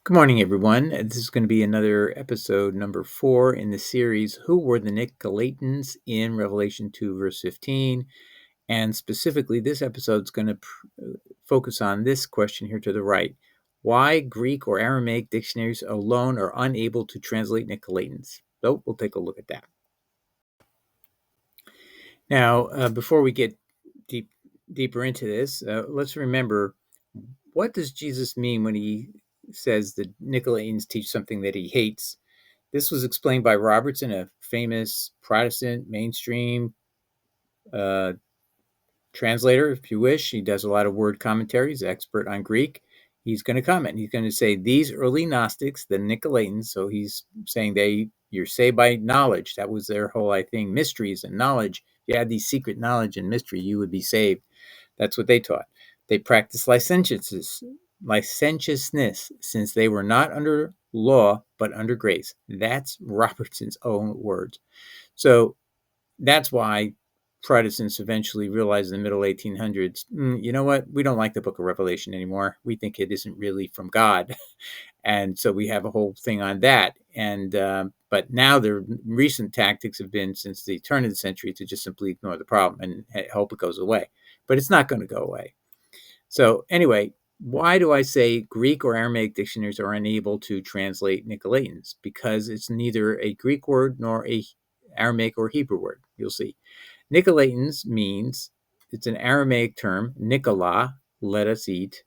Good morning, everyone. This is going to be another episode, number 4 in the series, Who Were the Nicolaitans in Revelation 2, verse 15. And specifically, this episode is going to focus on this question here to the right. Why Greek or Aramaic dictionaries alone are unable to translate Nicolaitans? So we'll take a look at that. Now, before we get deeper into this, let's remember, what does Jesus mean when he says that Nicolaitans teach something that he hates? This was explained by Robertson, a famous Protestant mainstream uh, translator, if you wish. He does a lot of word commentary. He's an expert on Greek. He's going to comment. He's going to say these early Gnostics, the Nicolaitans, so he's saying you're saved by knowledge. That was their whole thing, mysteries and knowledge. If you had these secret knowledge and mystery, you would be saved. That's what they taught. They practiced licentiousness, since they were not under law, but under grace. That's Robertson's own words. So that's why Protestants eventually realized in the middle 1800s, you know what? We don't like the book of Revelation anymore. We think it isn't really from God. And so we have a whole thing on that. And but now their recent tactics have been, since the turn of the century, to just simply ignore the problem and hope it goes away. But it's not going to go away. So anyway, why do I say Greek or Aramaic dictionaries are unable to translate Nicolaitans? Because it's neither a Greek word nor a Aramaic or Hebrew word. You'll see. Nicolaitans means, it's an Aramaic term, Nicola, let us eat,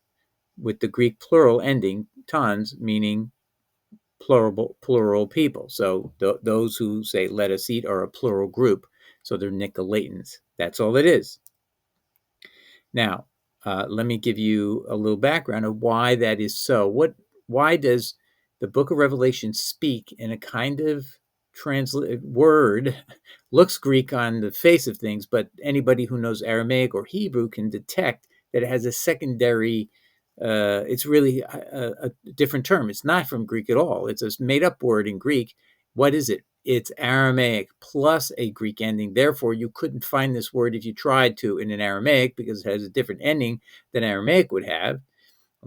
with the Greek plural ending, tons, meaning plural people. So those who say let us eat are a plural group. So they're Nicolaitans. That's all it is. Now, let me give you a little background of why that is so. Why does the book of Revelation speak in a kind of word, looks Greek on the face of things, but anybody who knows Aramaic or Hebrew can detect that it has a secondary, it's really a different term. It's not from Greek at all. It's a made-up word in Greek. What is it? It's Aramaic plus a Greek ending. Therefore, you couldn't find this word if you tried to in an Aramaic, because it has a different ending than Aramaic would have.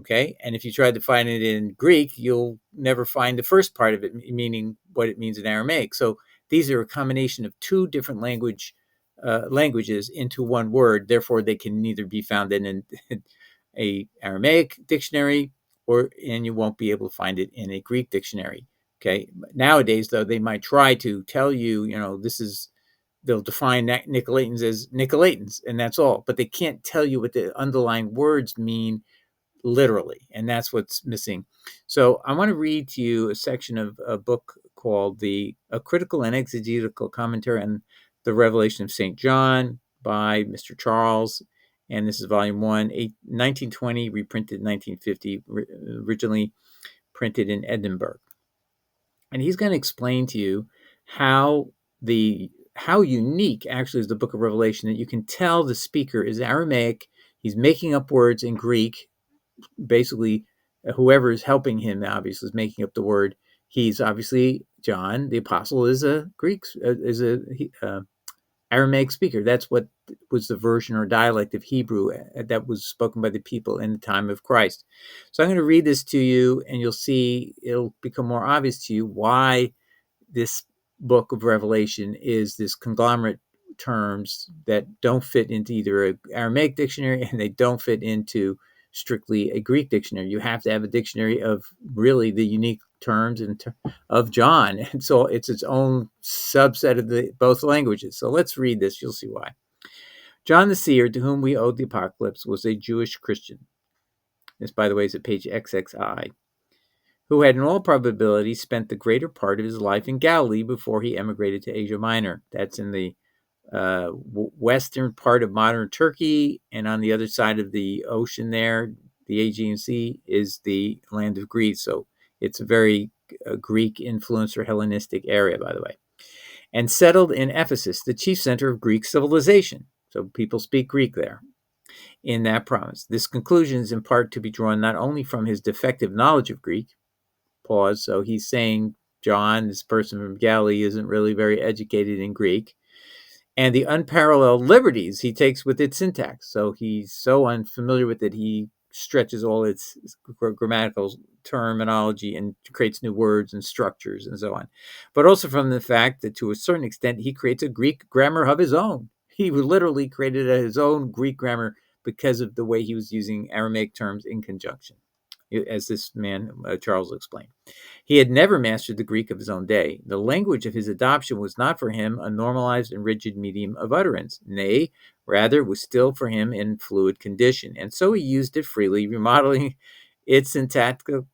Okay. And if you tried to find it in Greek, you'll never find the first part of it, meaning what it means in Aramaic. So these are a combination of two different languages into one word. Therefore, they can neither be found in a Aramaic dictionary, and you won't be able to find it in a Greek dictionary. Okay. Nowadays, though, they might try to tell you, they'll define Nicolaitans as Nicolaitans, and that's all. But they can't tell you what the underlying words mean literally, and that's what's missing. So I want to read to you a section of a book called A Critical and Exegetical Commentary on the Revelation of St. John by Mr. Charles. And this is volume 1, 1920, reprinted 1950, originally printed in Edinburgh. And he's going to explain to you how unique actually is the book of Revelation, that you can tell the speaker is Aramaic. He's making up words in Greek. Basically, whoever is helping him obviously is making up the word. He's obviously John, the apostle, is a Aramaic speaker. That's what was the version or dialect of Hebrew that was spoken by the people in the time of Christ. So I'm going to read this to you, and you'll see it'll become more obvious to you why this book of Revelation is this conglomerate terms that don't fit into either an Aramaic dictionary, and they don't fit into strictly a Greek dictionary. You have to have a dictionary of really the unique terms of John. And so it's its own subset of both languages. So let's read this. You'll see why. John the Seer, to whom we owed the apocalypse, was a Jewish Christian. This, by the way, is at page XXI. Who had in all probability spent the greater part of his life in Galilee before he emigrated to Asia Minor. That's in the western part of modern Turkey, and on the other side of the ocean there, the Aegean Sea, is the land of Greece. So it's a very Greek influenced or Hellenistic area, by the way. And settled in Ephesus, the chief center of Greek civilization. So people speak Greek there in that province. This conclusion is in part to be drawn not only from his defective knowledge of Greek, so he's saying John, this person from Galilee, isn't really very educated in Greek, and the unparalleled liberties he takes with its syntax. So he's so unfamiliar with it, he stretches all its grammatical terminology and creates new words and structures and so on, but also from the fact that to a certain extent he creates a Greek grammar of his own. He literally created his own Greek grammar because of the way he was using Aramaic terms in conjunction, as this man, Charles, explained. He had never mastered the Greek of his own day. The language of his adoption was not for him a normalized and rigid medium of utterance. Nay, rather, was still for him in fluid condition. And so he used it freely, remodeling its syntactical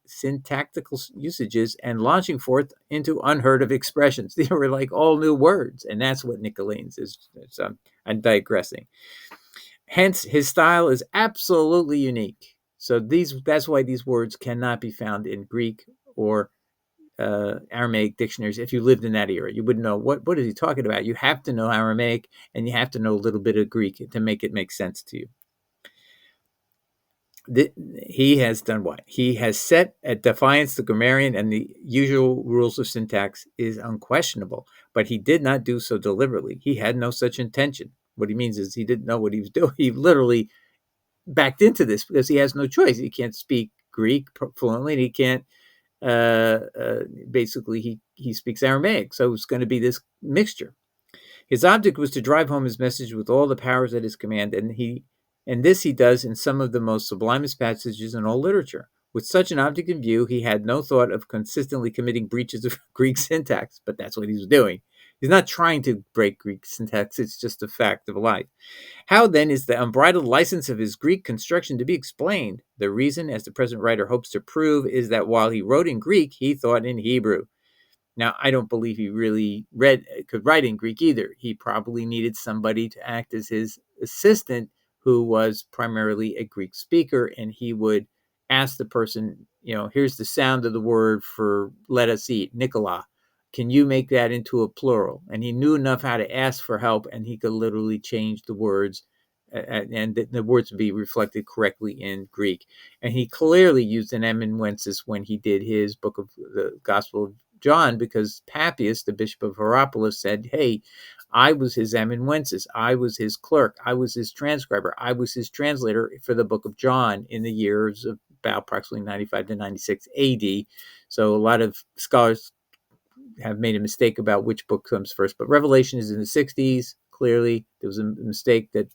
usages and launching forth into unheard of expressions. They were like all new words. And that's what Nicolaitans is. I'm digressing. Hence, his style is absolutely unique. So that's why these words cannot be found in Greek or Aramaic dictionaries. If you lived in that era, you wouldn't know what is he talking about. You have to know Aramaic and you have to know a little bit of Greek to make it make sense to you. He has done what? He has set at defiance the grammarian, and the usual rules of syntax is unquestionable, but he did not do so deliberately. He had no such intention. What he means is he didn't know what he was doing. He literally backed into this because he has no choice. He can't speak Greek fluently, and he can't basically he speaks Aramaic, so it's going to be this mixture. His object was to drive home his message with all the powers at his command, and this he does in some of the most sublimest passages in all literature. With such an object in view, he had no thought of consistently committing breaches of Greek syntax, but that's what he's doing. He's not trying to break Greek syntax, it's just a fact of life. How, then, is the unbridled license of his Greek construction to be explained? The reason, as the present writer hopes to prove, is that while he wrote in Greek, he thought in Hebrew. Now, I don't believe he really could write in Greek either. He probably needed somebody to act as his assistant who was primarily a Greek speaker, and he would ask the person, here's the sound of the word for let us eat, Nicola. Can you make that into a plural? And he knew enough how to ask for help, and he could literally change the words, and the words would be reflected correctly in Greek. And he clearly used an amanuensis when he did his book of the Gospel of John, because Papias, the bishop of Hierapolis, said, hey, I was his amanuensis, I was his clerk, I was his transcriber, I was his translator for the book of John in the years of about approximately 95 to 96 AD. So a lot of scholars have made a mistake about which book comes first, but Revelation is in the 60s. Clearly, there was a mistake that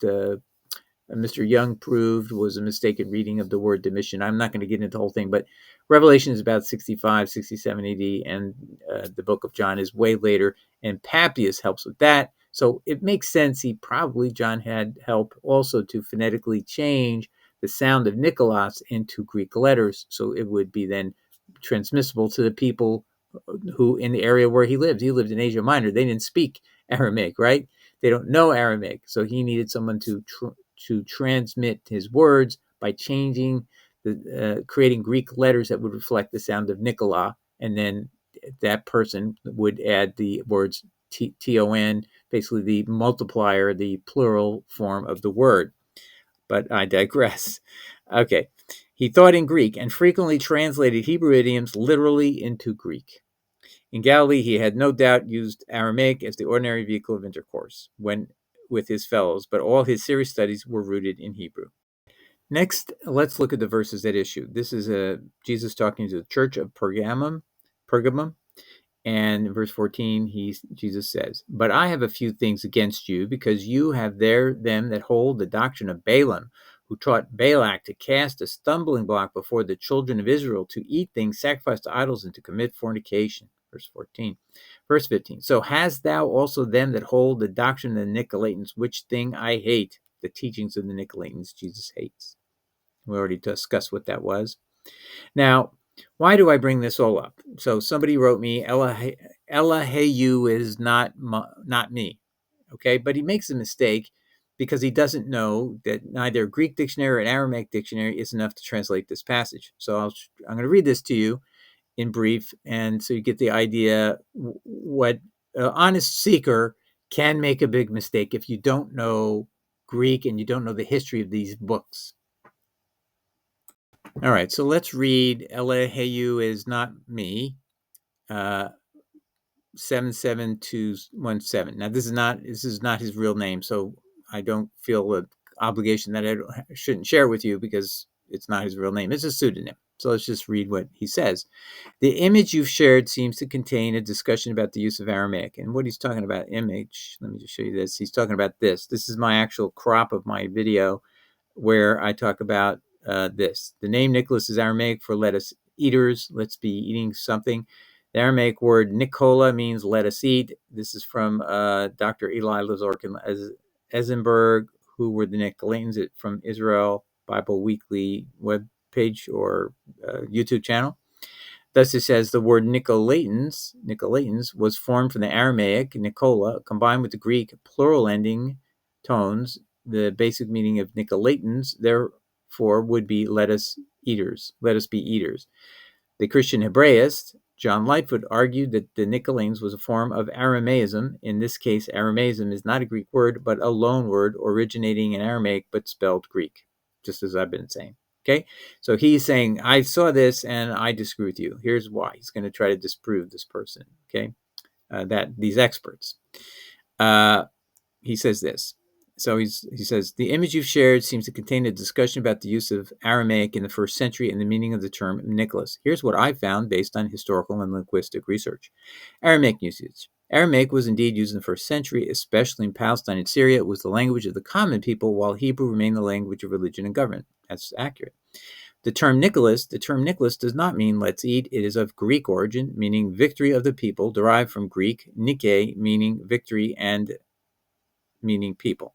Mr. Young proved was a mistaken reading of the word Domitian. I'm not going to get into the whole thing, but Revelation is about 65, 67 AD, and the book of John is way later, and Papias helps with that. So it makes sense John had help also to phonetically change the sound of Nicholas into Greek letters, so it would be then transmissible to the people who in the area where he lived. He lived in Asia Minor. They didn't speak Aramaic, right? They don't know Aramaic, so he needed someone to transmit his words by changing creating Greek letters that would reflect the sound of Nicola, and then that person would add the words ton, basically the multiplier, the plural form of the word. But I digress. Okay. He thought in Greek and frequently translated Hebrew idioms literally into Greek. In Galilee, he had no doubt used Aramaic as the ordinary vehicle of intercourse when with his fellows, but all his serious studies were rooted in Hebrew. Next, let's look at the verses at issue. This is Jesus talking to the church of Pergamum, and in verse 14, Jesus says, "But I have a few things against you, because you have there them that hold the doctrine of Balaam, who taught Balak to cast a stumbling block before the children of Israel, to eat things sacrificed to idols, and to commit fornication." Verse 14. Verse 15. "So hast thou also them that hold the doctrine of the Nicolaitans, which thing I hate." The teachings of the Nicolaitans Jesus hates. We already discussed what that was. Now, why do I bring this all up? So somebody wrote me, Elihu is not me, okay? But he makes a mistake because he doesn't know that neither a Greek dictionary or an Aramaic dictionary is enough to translate this passage. So I'm going to read this to you in brief, and so you get the idea what an honest seeker can make a big mistake if you don't know Greek and you don't know the history of these books. All right, so let's read Elihu is not me, 77217. Now, this is not his real name, so I don't feel an obligation that I shouldn't share with you because it's not his real name. It's a pseudonym. So let's just read what he says. The image you've shared seems to contain a discussion about the use of Aramaic. And what he's talking about, image, let me just show you this. He's talking about this. This is my actual crop of my video where I talk about this. The name Nicholas is Aramaic for let us eaters. Let's be eating something. The Aramaic word Nicola means let us eat. This is from Dr. Eli Lazork and Eisenberg, who were the Nicolaitans from Israel Bible Weekly web page or YouTube channel. Thus, it says the word Nicolaitans was formed from the Aramaic Nicola, combined with the Greek plural ending tones. The basic meaning of Nicolaitans, therefore, would be let us eaters. Let us be eaters. The Christian Hebraist John Lightfoot argued that the Nicolaitans was a form of Aramaism. In this case, Aramaism is not a Greek word, but a loan word originating in Aramaic but spelled Greek, just as I've been saying. Okay, so he's saying, I saw this and I disagree with you. Here's why. He's going to try to disprove this person, okay, that these experts. He says this. So he says, the image you've shared seems to contain a discussion about the use of Aramaic in the first century and the meaning of the term Nicholas. Here's what I found based on historical and linguistic research. Aramaic usage. Aramaic was indeed used in the first century, especially in Palestine and Syria. It was the language of the common people, while Hebrew remained the language of religion and government. That's accurate. The term Nicholas does not mean let's eat. It is of Greek origin, meaning victory of the people, derived from Greek, Nike, meaning victory, and meaning people.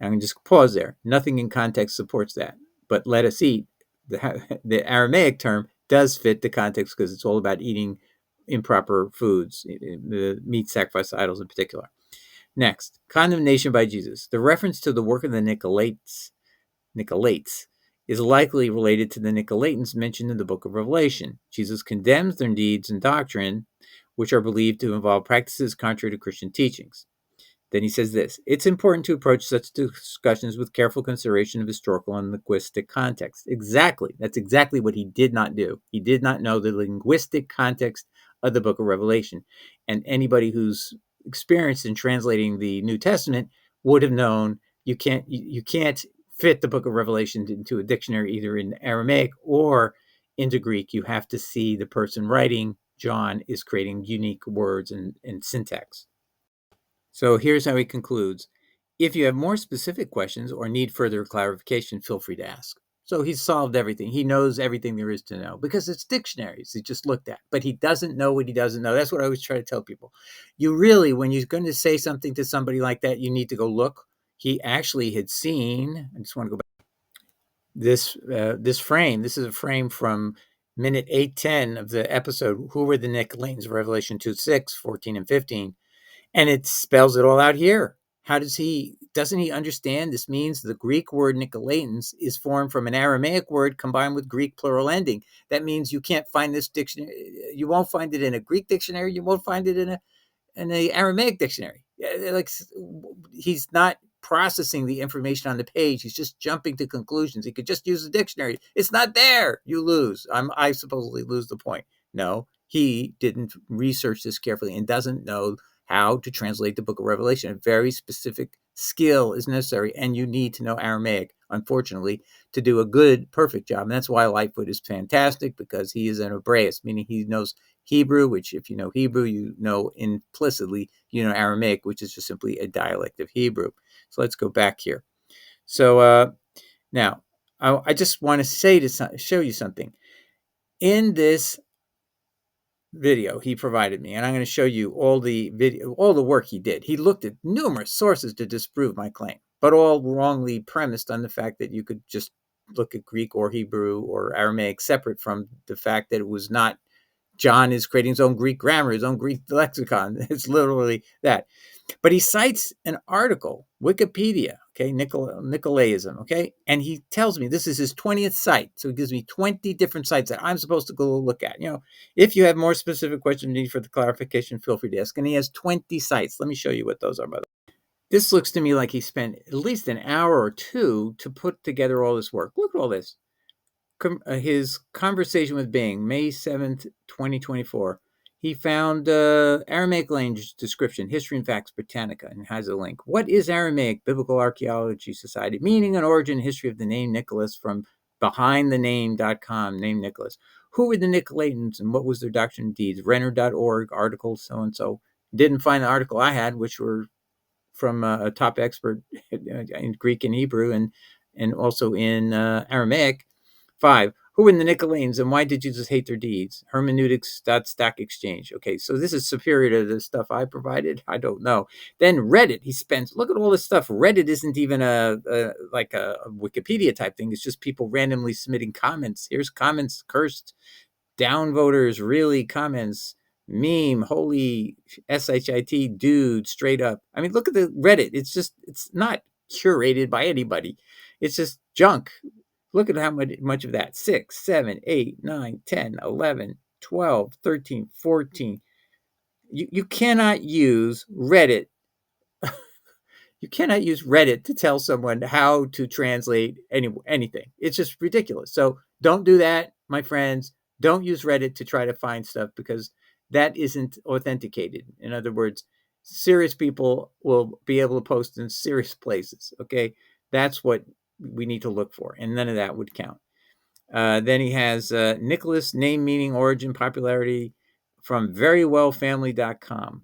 I'm going to just pause there. Nothing in context supports that. But let us eat, the Aramaic term does fit the context because it's all about eating improper foods, the meat sacrifice idols in particular. Next, condemnation by Jesus. The reference to the work of the Nicolaitans is likely related to the Nicolaitans mentioned in the book of Revelation. Jesus condemns their deeds and doctrine, which are believed to involve practices contrary to Christian teachings. Then he says this, it's important to approach such discussions with careful consideration of historical and linguistic context. Exactly. That's exactly what he did not do. He did not know the linguistic context of the book of Revelation. And anybody who's experienced in translating the New Testament would have known you can't fit the book of Revelation into a dictionary either in Aramaic or into Greek. You have to see the person writing, John, is creating unique words and syntax. So here's how he concludes. If you have more specific questions or need further clarification, feel free to ask. So he's solved everything. He knows everything there is to know because it's dictionaries he just looked at. But he doesn't know what he doesn't know. That's what I always try to tell people. You really, when you're going to say something to somebody like that, you need to go look. He actually had seen, I just want to go back. This frame, this is a frame from minute 8:10 of the episode, Who Were the Nicolaitans, Revelation 2:6, 14 and 15. And it spells it all out here. Doesn't he understand this means the Greek word Nicolaitans is formed from an Aramaic word combined with Greek plural ending. That means you can't find this dictionary. You won't find it in a Greek dictionary. You won't find it in an Aramaic dictionary. Like, he's not processing the information on the page. He's just jumping to conclusions. He could just use the dictionary. It's not there. You lose. I supposedly lose the point. No, he didn't research this carefully and doesn't know how to translate the book of Revelation. A very specific skill is necessary, and you need to know Aramaic, unfortunately, to do a good, perfect job. And that's why Lightfoot is fantastic, because he is an Hebraist, meaning he knows Hebrew, which if you know Hebrew, you know implicitly, you know Aramaic, which is just simply a dialect of Hebrew. So let's go back here. So now, I just want to show you something. In this video he provided me, and I'm going to show you all the work he did. He looked at numerous sources to disprove my claim, but all wrongly premised on the fact that you could just look at Greek or Hebrew or Aramaic separate from the fact that it was not. John is creating his own Greek grammar, his own Greek lexicon. It's literally that. But he cites an article, Wikipedia, okay, Nicolaism, okay? And he tells me this is his 20th site. So he gives me 20 different sites that I'm supposed to go look at. If you have more specific questions need for the clarification, feel free to ask. And he has 20 sites. Let me show you what those are, by the way. This looks to me like he spent at least an hour or two to put together all this work. Look at all this. His conversation with Bing, May 7th, 2024. He found Aramaic language description, History and Facts, Britannica, and has a link. What is Aramaic? Biblical Archaeology Society. Meaning and origin, history of the name Nicholas from behindthename.com, name Nicholas. Who were the Nicolaitans and what was their doctrine and deeds? Renner.org, article so-and-so. Didn't find the article I had, which were from a top expert in Greek and Hebrew and also in Aramaic. 5. Who were the Nicolaitans and why did Jesus hate their deeds? Hermeneutics.stack exchange. Okay, so this is superior to the stuff I provided. I don't know. Then Reddit. He spends. Look at all this stuff. Reddit isn't even like a Wikipedia type thing. It's just people randomly submitting comments. Here's comments cursed. Downvoters really comments. Meme, holy shit, dude, straight up. I mean, look at the Reddit. It's not curated by anybody. It's just junk. Look at how much of that. 6, 7, 8, 9, 10, 11, 12, 13, 14. You cannot use Reddit. You cannot use Reddit to tell someone how to translate anything. It's just ridiculous. So don't do that, my friends. Don't use Reddit to try to find stuff because that isn't authenticated. In other words, serious people will be able to post in serious places. Okay, that's what we need to look for, and none of that would count. Then he has Nicholas, name, meaning, origin, popularity from verywellfamily.com.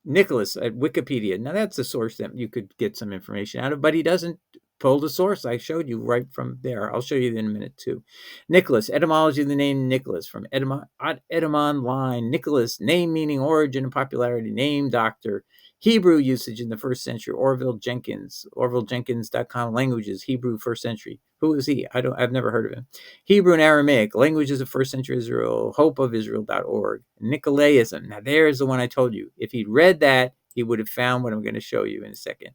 Nicholas at Wikipedia. Now that's a source that you could get some information out of, but he doesn't pull the source. I showed you right from there. I'll show you in a minute too. Nicholas, etymology of the name Nicholas from Etymon line. Nicholas, name, meaning, origin, and popularity. Name, doctor. Hebrew usage in the first century. OrvilleJenkins.com. Languages. Hebrew first century. Who is he? I've never heard of him. Hebrew and Aramaic. Languages of first century Israel. Hopeofisrael.org. Nicolaism. Now there's the one I told you. If he'd read that, he would have found what I'm going to show you in a second.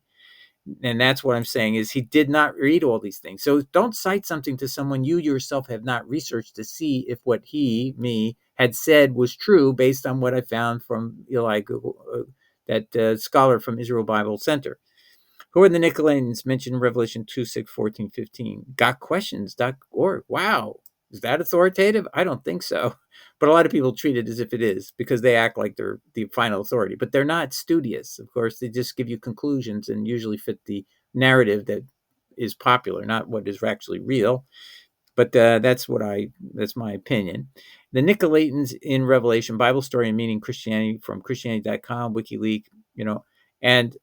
And that's what I'm saying is he did not read all these things. So don't cite something to someone you yourself have not researched to see if what me, had said was true based on what I found from that scholar from Israel Bible Center. Who are the Nicolaitans mentioned in Revelation 2, 6, 14, 15? Gotquestions.org. Wow. Is that authoritative? I don't think so. But a lot of people treat it as if it is because they act like they're the final authority. But they're not studious. Of course, they just give you conclusions and usually fit the narrative that is popular, not what is actually real. But that's my opinion. The Nicolaitans in Revelation, Bible Story and Meaning Christianity from Christianity.com, WikiLeaks, and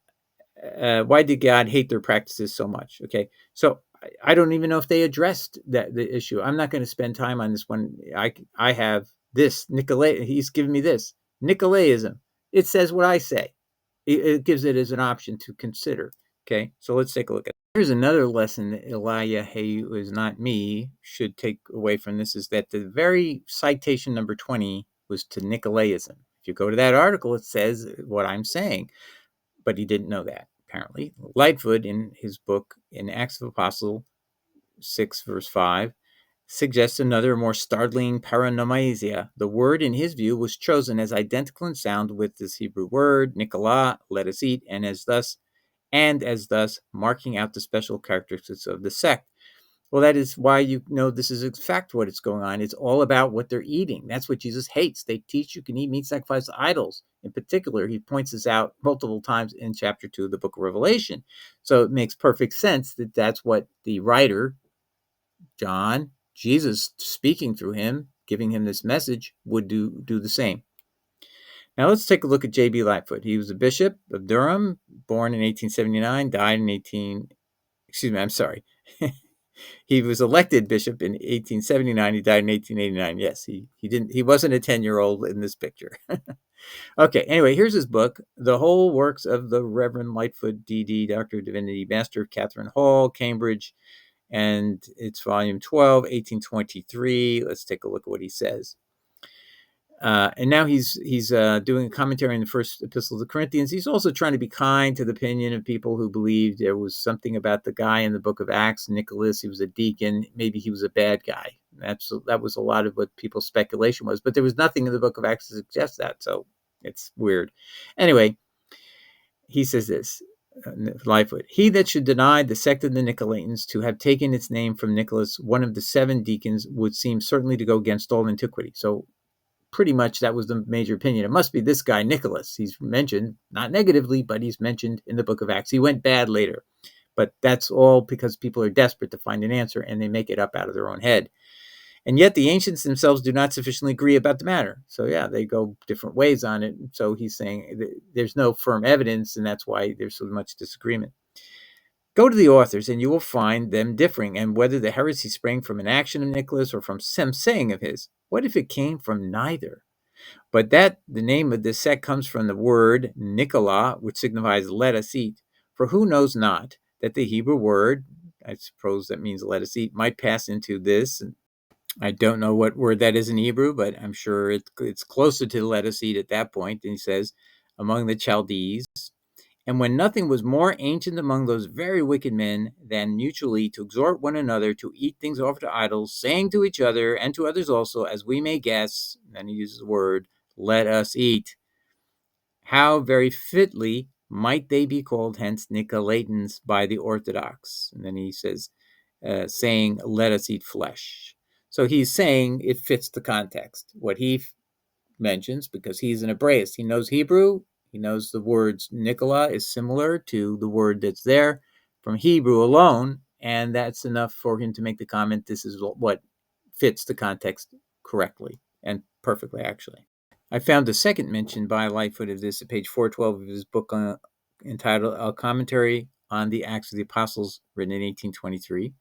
why did God hate their practices so much? Okay, so I don't even know if they addressed the issue. I'm not going to spend time on this one. I have this he's given me this Nicolaism. It says what I say. It gives it as an option to consider. Okay, so let's take a look at it. Here's another lesson that Elijah, who is not me, should take away from this is that the very citation number 20 was to Nicolaism. If you go to that article, it says what I'm saying. But he didn't know that, apparently. Lightfoot, in his book in Acts of Apostles 6, verse 5, suggests another more startling paranomasia. The word, in his view, was chosen as identical in sound with this Hebrew word, Nicola, let us eat, and as thus marking out the special characteristics of the sect. Well, that is why this is in fact what is going on. It's all about what they're eating. That's what Jesus hates. They teach you can eat meat sacrificed to idols. In particular, he points this out multiple times in chapter 2 of the book of Revelation. So it makes perfect sense that that's what the writer, John, Jesus speaking through him, giving him this message, would do the same. Now let's take a look at J.B. Lightfoot. He was a bishop of Durham, born in 1879, died in He was elected bishop in 1879. He died in 1889. Yes, he wasn't a 10-year-old in this picture. Okay, anyway, here's his book, The Whole Works of the Reverend Lightfoot, D.D., Doctor of Divinity, Master of Catherine Hall, Cambridge, and it's volume 12, 1823. Let's take a look at what he says. And now he's doing a commentary on the first epistle of the Corinthians. He's also trying to be kind to the opinion of people who believed there was something about the guy in the book of Acts, Nicholas. He was a deacon. Maybe he was a bad guy. That was a lot of what people's speculation was. But there was nothing in the book of Acts to suggest that. So it's weird. Anyway, he says this. Lightfoot, he that should deny the sect of the Nicolaitans to have taken its name from Nicholas, one of the 7 deacons, would seem certainly to go against all antiquity. So pretty much that was the major opinion. It must be this guy, Nicholas. He's mentioned, not negatively, but he's mentioned in the book of Acts. He went bad later. But that's all because people are desperate to find an answer, and they make it up out of their own head. And yet the ancients themselves do not sufficiently agree about the matter. So yeah, they go different ways on it. So he's saying there's no firm evidence, and that's why there's so much disagreement. Go to the authors, and you will find them differing, and whether the heresy sprang from an action of Nicholas or from some saying of his. What if it came from neither? But that the name of this sect comes from the word Nicola, which signifies let us eat. For who knows not that the Hebrew word, I suppose that means let us eat, might pass into this. I don't know what word that is in Hebrew, but I'm sure it's closer to let us eat at that point. And he says, among the Chaldees. And when nothing was more ancient among those very wicked men than mutually to exhort one another to eat things offered to idols, saying to each other and to others also, as we may guess, and then he uses the word, let us eat. How very fitly might they be called hence Nicolaitans by the Orthodox. And then he says, saying, let us eat flesh. So he's saying it fits the context. What he mentions, because he's an Hebraist, he knows Hebrew, he knows the words Nicola is similar to the word that's there from Hebrew alone, and that's enough for him to make the comment, this is what fits the context correctly and perfectly, actually. I found the second mention by Lightfoot of this at page 412 of his book entitled A Commentary on the Acts of the Apostles, written in 1823.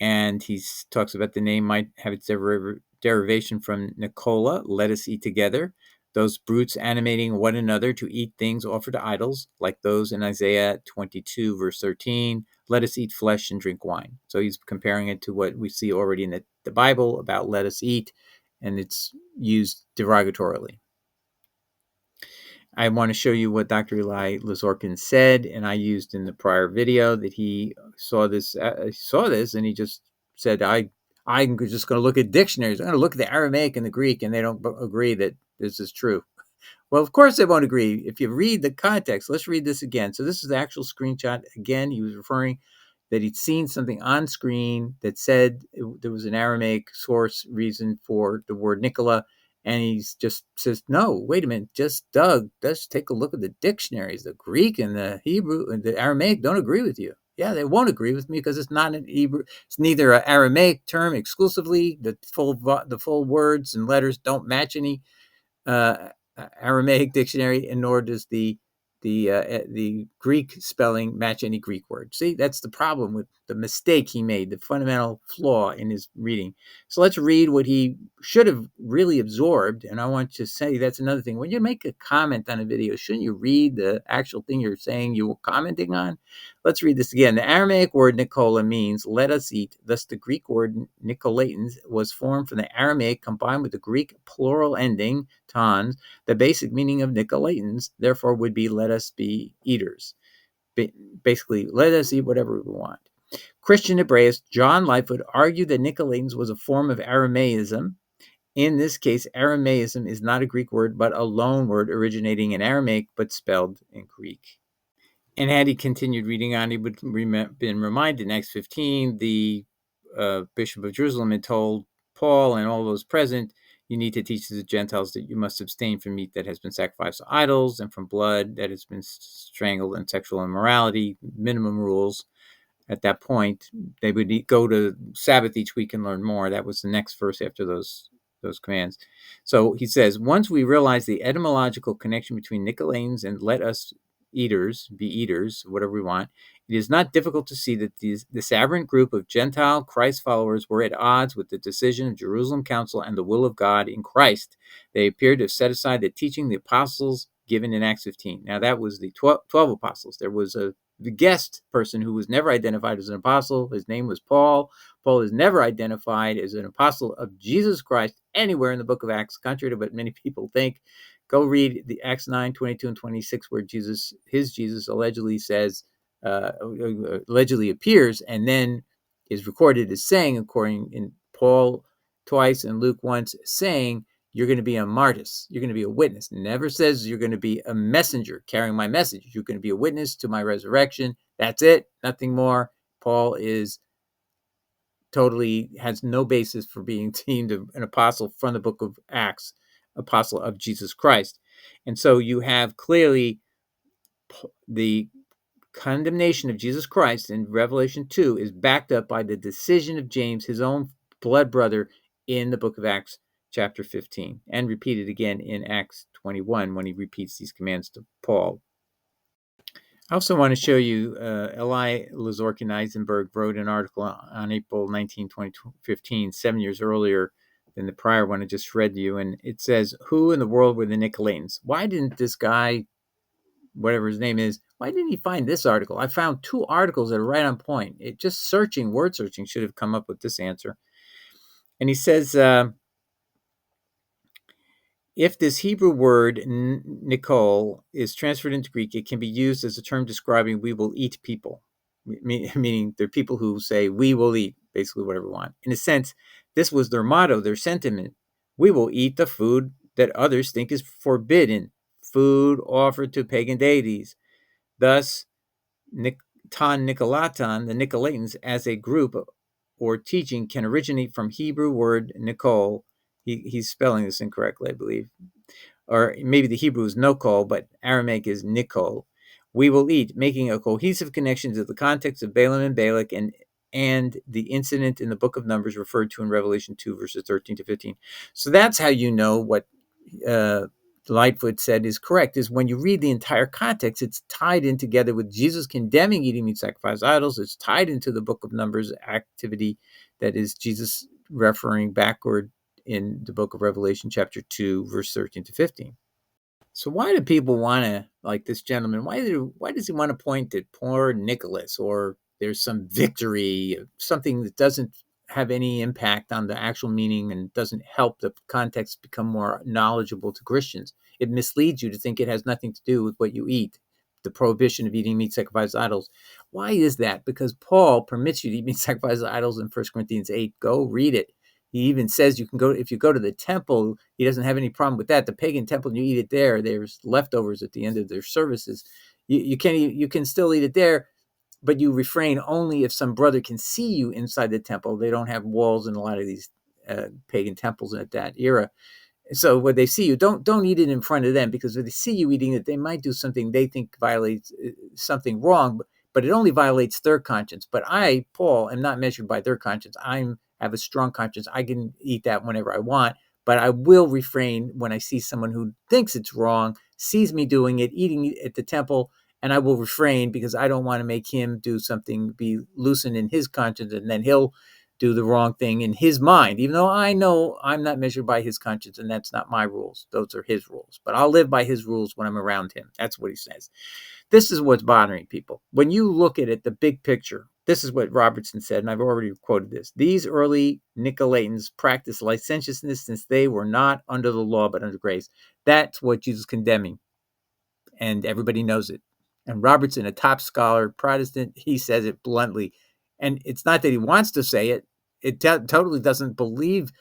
And he talks about the name might have its derivation from Nicola, let us eat together, those brutes animating one another to eat things offered to idols, like those in Isaiah 22, verse 13, let us eat flesh and drink wine. So he's comparing it to what we see already in the Bible about let us eat, and it's used derogatorily. I want to show you what Dr. Eli Lazorkin said, and I used in the prior video that he saw this, and he just said, I'm just going to look at dictionaries. I'm going to look at the Aramaic and the Greek, and they don't agree that this is true. Well, of course they won't agree. If you read the context, let's read this again. So this is the actual screenshot. Again, he was referring that he'd seen something on screen that said there was an Aramaic source reason for the word Nicola. And he just says, no, wait a minute, Doug, let's take a look at the dictionaries. The Greek and the Hebrew and the Aramaic don't agree with you. Yeah, they won't agree with me because it's not an Hebrew. It's neither an Aramaic term exclusively. The full words and letters don't match any Aramaic dictionary, and nor does the Greek spelling match any Greek word. See, that's the problem with the mistake he made, the fundamental flaw in his reading. So let's read what he should have really absorbed. And I want to say that's another thing. When you make a comment on a video, shouldn't you read the actual thing you're saying you were commenting on? Let's read this again. The Aramaic word Nicola means let us eat. Thus, the Greek word Nicolaitans was formed from the Aramaic combined with the Greek plural ending, tons. The basic meaning of Nicolaitans, therefore, would be let us be eaters. Basically, let us eat whatever we want. Christian Hebraist John Lightfoot argued that Nicolaitans was a form of Aramaism. In this case, Aramaism is not a Greek word, but a loan word originating in Aramaic, but spelled in Greek. And had he continued reading on, he would have been reminded in Acts 15, the Bishop of Jerusalem had told Paul and all those present, you need to teach the Gentiles that you must abstain from meat that has been sacrificed to idols and from blood that has been strangled and sexual immorality, minimum rules. At that point, they would go to Sabbath each week and learn more. That was the next verse after those commands. So he says, once we realize the etymological connection between Nicolaitans and let us be eaters, whatever we want, it is not difficult to see that this aberrant group of Gentile Christ followers were at odds with the decision of Jerusalem Council and the will of God in Christ. They appeared to have set aside the teaching of the apostles given in Acts 15. Now, that was the 12 apostles. There was the guest person who was never identified as an apostle. His name was Paul. Paul is never identified as an apostle of Jesus Christ anywhere in the book of Acts, contrary to what many people think. Go read the Acts 9, 22 and 26, where Jesus allegedly says, allegedly appears, and then is recorded as saying, according in Paul twice and Luke once, saying, you're going to be a martyrs. You're going to be a witness. Never says you're going to be a messenger carrying my message. You're going to be a witness to my resurrection. That's it. Nothing more. Paul is totally has no basis for being deemed an apostle from the book of Acts, apostle of Jesus Christ. And so you have clearly the condemnation of Jesus Christ in Revelation 2 is backed up by the decision of James, his own blood brother, in the book of Acts chapter 15, and repeated again in Acts 21 when he repeats these commands to Paul. I also want to show you Eli Lazorkin Eisenberg wrote an article on April 19, 2015, 7 years earlier than the prior one I just read to you. And it says, who in the world were the Nicolaitans? Why didn't this guy, whatever his name is, why didn't he find this article? I found 2 articles that are right on point. It just word searching should have come up with this answer. And he says, if this Hebrew word Nicol is transferred into Greek, it can be used as a term describing we will eat people, meaning they're people who say we will eat basically whatever we want. In a sense, this was their motto, their sentiment. We will eat the food that others think is forbidden, food offered to pagan deities. Thus, Nicolaitans, the Nicolaitans, as a group or teaching, can originate from Hebrew word Nicol. He's spelling this incorrectly, I believe. Or maybe the Hebrew is Nokol, but Aramaic is Nicol. We will eat, making a cohesive connection to the context of Balaam and Balak and the incident in the book of Numbers referred to in Revelation 2, verses 13 to 15. So that's how you know what Lightfoot said is correct, is when you read the entire context, it's tied in together with Jesus condemning eating meat sacrificed idols. It's tied into the book of Numbers activity that is Jesus referring backward in the book of Revelation chapter 2, verse 13 to 15. So why do people want to, like this gentleman, why does he want to point at poor Nicholas, or there's some victory, something that doesn't have any impact on the actual meaning and doesn't help the context become more knowledgeable to Christians? It misleads you to think it has nothing to do with what you eat, the prohibition of eating meat sacrificed to idols. Why is that? Because Paul permits you to eat meat sacrificed to idols in 1 Corinthians 8. Go read it. He even says you can go, if you go to the temple, he doesn't have any problem with that. The pagan temple, and you eat it there, there's leftovers at the end of their services. You can still eat it there, but you refrain only if some brother can see you inside the temple. They don't have walls in a lot of these pagan temples at that era. So when they see you, don't eat it in front of them, because if they see you eating it, they might do something they think violates something wrong, but it only violates their conscience. But I, Paul, am not measured by their conscience. I have a strong conscience. I can eat that whenever I want, but I will refrain when I see someone who thinks it's wrong, sees me doing it, eating it at the temple, and I will refrain because I don't want to make him do something, be loosened in his conscience, and then he'll do the wrong thing in his mind, even though I know I'm not measured by his conscience, and that's not my rules. Those are his rules. But I'll live by his rules when I'm around him. That's what he says. This is what's bothering people. When you look at it, the big picture, this is what Robertson said, and I've already quoted this. These early Nicolaitans practiced licentiousness since they were not under the law but under grace. That's what Jesus is condemning, and everybody knows it. And Robertson, a top scholar, Protestant, he says it bluntly. And it's not that he wants to say it. It totally doesn't believe,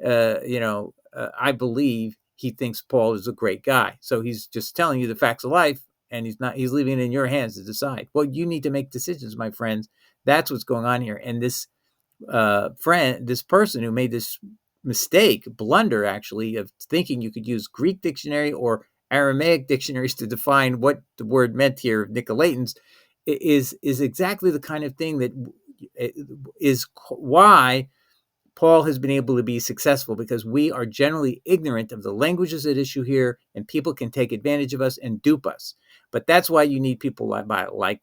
I believe he thinks Paul is a great guy. So he's just telling you the facts of life, and he's leaving it in your hands to decide. Well, you need to make decisions, my friends. That's what's going on here. And this this person who made this mistake, blunder actually, of thinking you could use Greek dictionary or Aramaic dictionaries to define what the word meant here, Nicolaitans, is exactly the kind of thing that is why Paul has been able to be successful, because we are generally ignorant of the languages at issue here, and people can take advantage of us and dupe us. But that's why you need people like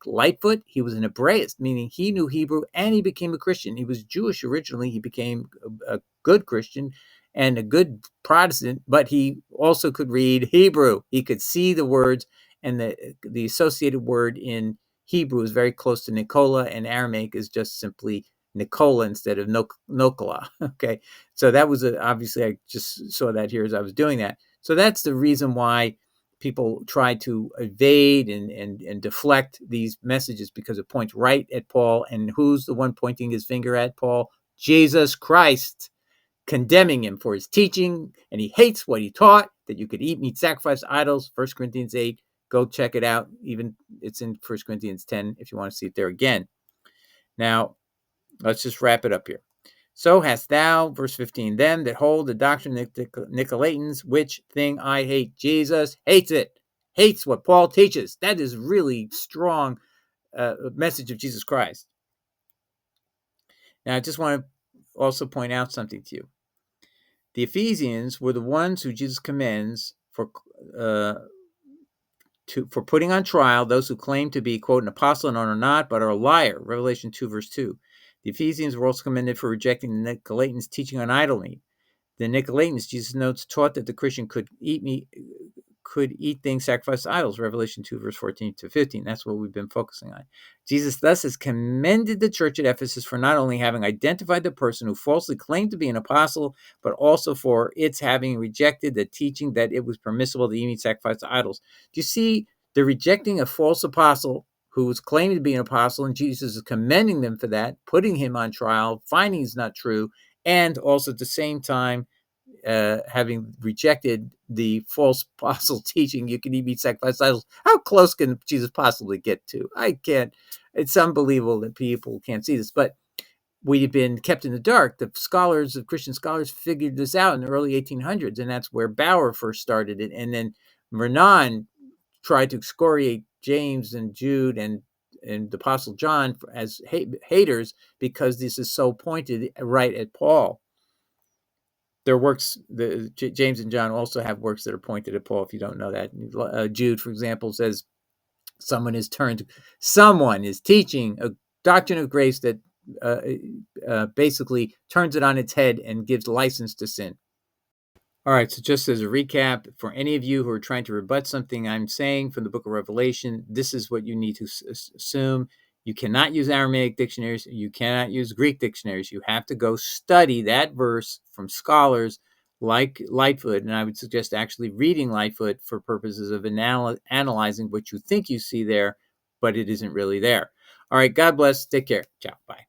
Lightfoot. He was an Hebraist, meaning he knew Hebrew and he became a Christian. He was Jewish originally. He became a good Christian and a good Protestant, but he also could read Hebrew. He could see the words, and the associated word in Hebrew is very close to Nicola, and Aramaic is just simply Nicola instead of Nokola. Okay. So that was obviously, I just saw that here as I was doing that. So that's the reason why people try to evade and deflect these messages, because it points right at Paul. And who's the one pointing his finger at Paul? Jesus Christ, condemning him for his teaching. And he hates what he taught, that you could eat meat sacrificed to idols. 1 Corinthians 8. Go check it out. Even it's in 1 Corinthians 10 if you want to see it there again. Now, let's just wrap it up here. So hast thou, verse 15, them that hold the doctrine of Nicolaitans, which thing I hate. Jesus hates it. Hates what Paul teaches. That is really strong message of Jesus Christ. Now, I just want to also point out something to you. The Ephesians were the ones who Jesus commends for putting on trial those who claim to be, quote, an apostle and are not, but are a liar. Revelation 2, verse 2. The Ephesians were also commended for rejecting the Nicolaitans' teaching on idol meat. The Nicolaitans, Jesus notes, taught that the Christian could eat things sacrificed to idols. Revelation 2, verse 14 to 15. That's what we've been focusing on. Jesus thus has commended the church at Ephesus for not only having identified the person who falsely claimed to be an apostle, but also for its having rejected the teaching that it was permissible to eat sacrificed to idols. Do you see? They're rejecting a false apostle who was claiming to be an apostle, and Jesus is commending them for that, putting him on trial, finding he's not true, and also at the same time having rejected the false apostle teaching you can eat sacrificed idols. How close can Jesus possibly get to? I can't. It's unbelievable that people can't see this, but we've been kept in the dark. The Christian scholars figured this out in the early 1800s, and that's where Bauer first started it. And then Renan tried to excoriate James and Jude and the Apostle John as haters because this is so pointed right at Paul. Their works, James and John also have works that are pointed at Paul, if you don't know that. Jude, for example, says someone is teaching a doctrine of grace that basically turns it on its head and gives license to sin. All right, so just as a recap, for any of you who are trying to rebut something I'm saying from the book of Revelation, this is what you need to assume. You cannot use Aramaic dictionaries. You cannot use Greek dictionaries. You have to go study that verse from scholars like Lightfoot, and I would suggest actually reading Lightfoot for purposes of analyzing what you think you see there, but it isn't really there. All right, God bless. Take care. Ciao. Bye.